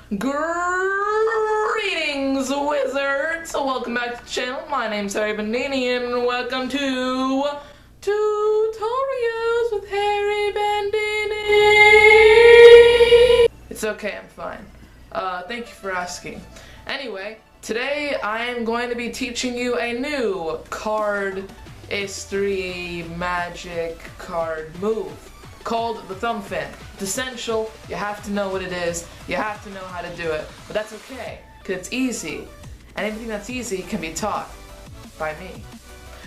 Greetings, wizards! Welcome back to the channel. My name's Bendini, and welcome to Tutorials with Harry Bendini. It's okay, I'm fine. Thank you for asking. Anyway, today I am going to be teaching you a new card history magic card move called the thumb fan. It's essential, you have to know what it is, you have to know how to do it, but that's okay, because it's easy, and anything that's easy can be taught by me.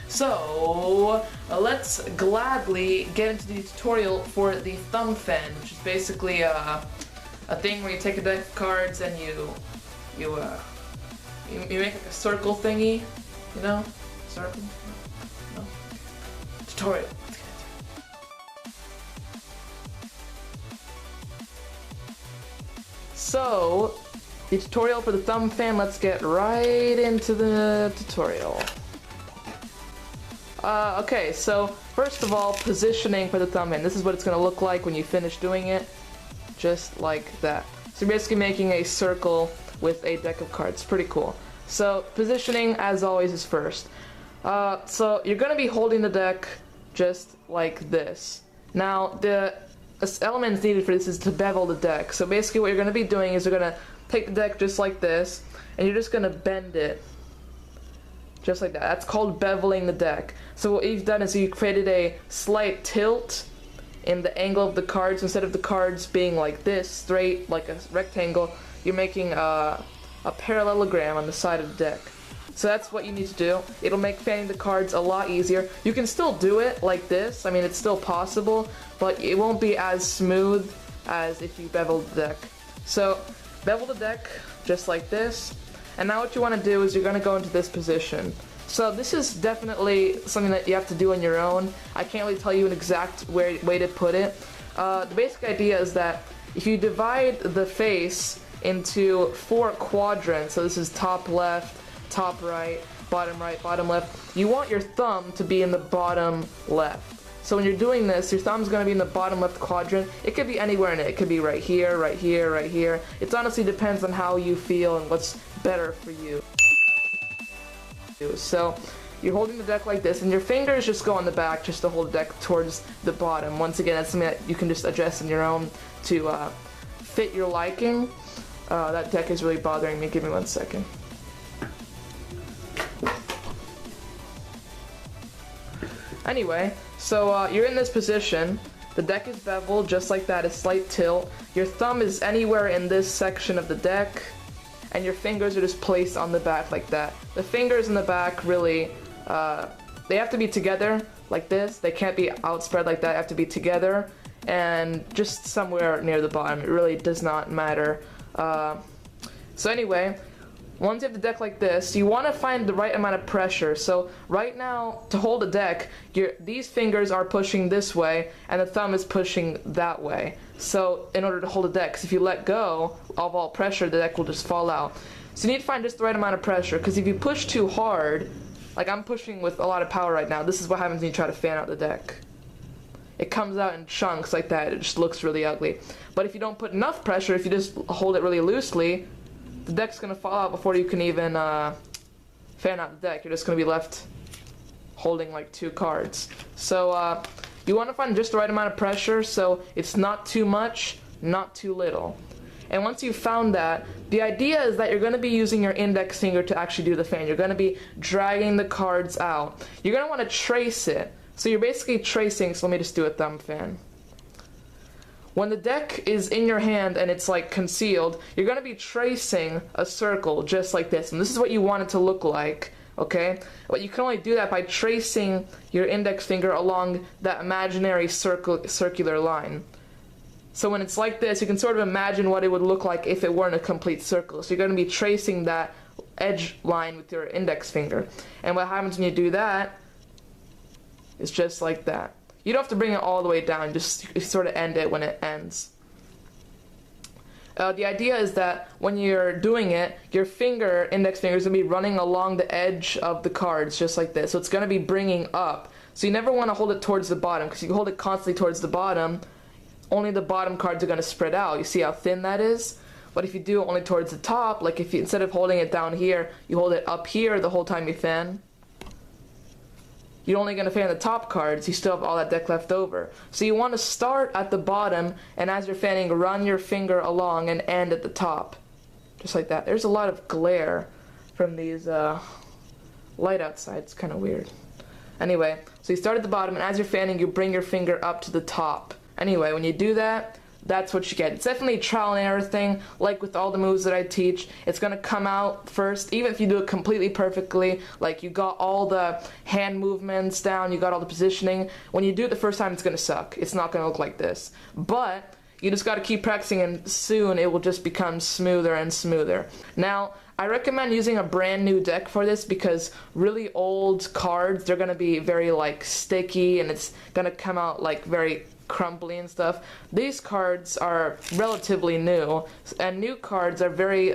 So, let's gladly get into the tutorial for the thumb fan, which is basically a thing where you take a deck of cards and you make like a circle thingy, you know? Circle? No? Tutorial. So, the tutorial for the thumb fan, let's get right into the tutorial. Okay, so first of all, positioning for the thumb fan. This is what it's going to look like when you finish doing it, just like that. So you're basically making a circle with a deck of cards. Pretty cool. So, positioning, as always, is first. So you're going to be holding the deck just like this. Now, the elements needed for this is to bevel the deck. So basically what you're going to be doing is you're going to take the deck just like this, and you're just going to bend it just like that. That's called beveling the deck. So what you've done is you created a slight tilt in the angle of the cards. Instead of the cards being like this, straight, like a rectangle, you're making a parallelogram on the side of the deck. So that's what you need to do. It'll make fanning the cards a lot easier. You can still do it like this. I mean, it's still possible, but it won't be as smooth as if you bevel the deck. So, bevel the deck just like this. And now what you want to do is you're going to go into this position. So this is definitely something that you have to do on your own. I can't really tell you an exact way to put it. The basic idea is that if you divide the face into 4 quadrants, so this is top left, top right, bottom left, you want your thumb to be in the bottom left. So when you're doing this, your thumb's going to be in the bottom left quadrant. It could be anywhere in it. It could be right here, right here, right here. It honestly depends on how you feel and what's better for you. So you're holding the deck like this, and your fingers just go on the back just to hold the deck towards the bottom. Once again, that's something that you can just adjust on your own to fit your liking. That deck is really bothering me. Give me 1 second. Anyway, so you're in this position, the deck is beveled just like that, a slight tilt, your thumb is anywhere in this section of the deck, and your fingers are just placed on the back like that. The fingers in the back really, they have to be together like this, they can't be outspread like that, they have to be together, and just somewhere near the bottom, it really does not matter. So anyway, once you have the deck like this, you want to find the right amount of pressure. So right now, to hold a deck, these fingers are pushing this way, and the thumb is pushing that way. So in order to hold a deck, because if you let go of all pressure, the deck will just fall out. So you need to find just the right amount of pressure, because if you push too hard, like I'm pushing with a lot of power right now, this is what happens when you try to fan out the deck. It comes out in chunks like that, it just looks really ugly. But if you don't put enough pressure, if you just hold it really loosely, the deck's going to fall out before you can even fan out the deck. You're just going to be left holding like 2 cards. So you want to find just the right amount of pressure so it's not too much, not too little. And once you've found that, the idea is that you're going to be using your index finger to actually do the fan. You're going to be dragging the cards out. You're going to want to trace it. So you're basically tracing, so let me just do a thumb fan. When the deck is in your hand and it's like concealed, you're going to be tracing a circle just like this. And this is what you want it to look like, okay? But you can only do that by tracing your index finger along that imaginary circular line. So when it's like this, you can sort of imagine what it would look like if it weren't a complete circle. So you're going to be tracing that edge line with your index finger. And what happens when you do that is just like that. You don't have to bring it all the way down, just sort of end it when it ends. The idea is that when you're doing it, your index finger is going to be running along the edge of the cards, just like this. So it's going to be bringing up. So you never want to hold it towards the bottom, because if you hold it constantly towards the bottom, only the bottom cards are going to spread out. You see how thin that is? But if you do it only towards the top, like if you, instead of holding it down here, you hold it up here the whole time you fan, you're only going to fan the top cards, you still have all that deck left over. So you want to start at the bottom, and as you're fanning, run your finger along and end at the top. Just like that. There's a lot of glare from these light outside, it's kind of weird. Anyway, so you start at the bottom, and as you're fanning, you bring your finger up to the top. Anyway, when you do that, that's what you get. It's definitely a trial and error thing, like with all the moves that I teach. It's going to come out first, even if you do it completely perfectly, like you got all the hand movements down, you got all the positioning. When you do it the first time, it's going to suck. It's not going to look like this. But you just got to keep practicing, and soon it will just become smoother and smoother. Now, I recommend using a brand new deck for this, because really old cards, they're going to be very like sticky, and it's going to come out like very crumbly and stuff. These cards are relatively new, and new cards are very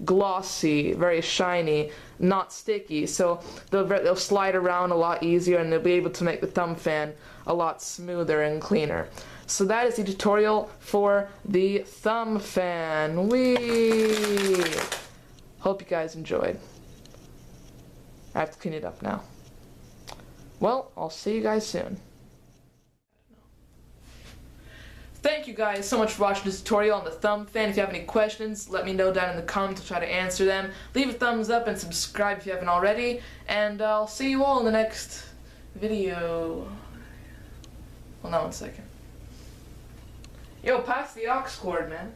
glossy, very shiny, not sticky, so they'll slide around a lot easier, and they'll be able to make the thumb fan a lot smoother and cleaner. So that is the tutorial for the thumb fan. Whee! Hope you guys enjoyed. I have to clean it up now. Well, I'll see you guys soon. Thank you guys so much for watching this tutorial on the thumb fan. If you have any questions, let me know down in the comments. I'll try to answer them. Leave a thumbs up and subscribe if you haven't already. And I'll see you all in the next video. Hold on one second. Yo, pass the aux cord, man.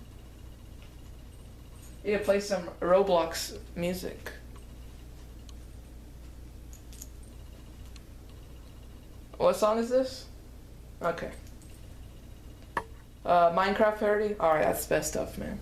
Yeah, play some Roblox music. What song is this? Okay. Minecraft parody? Alright, that's the best stuff, man.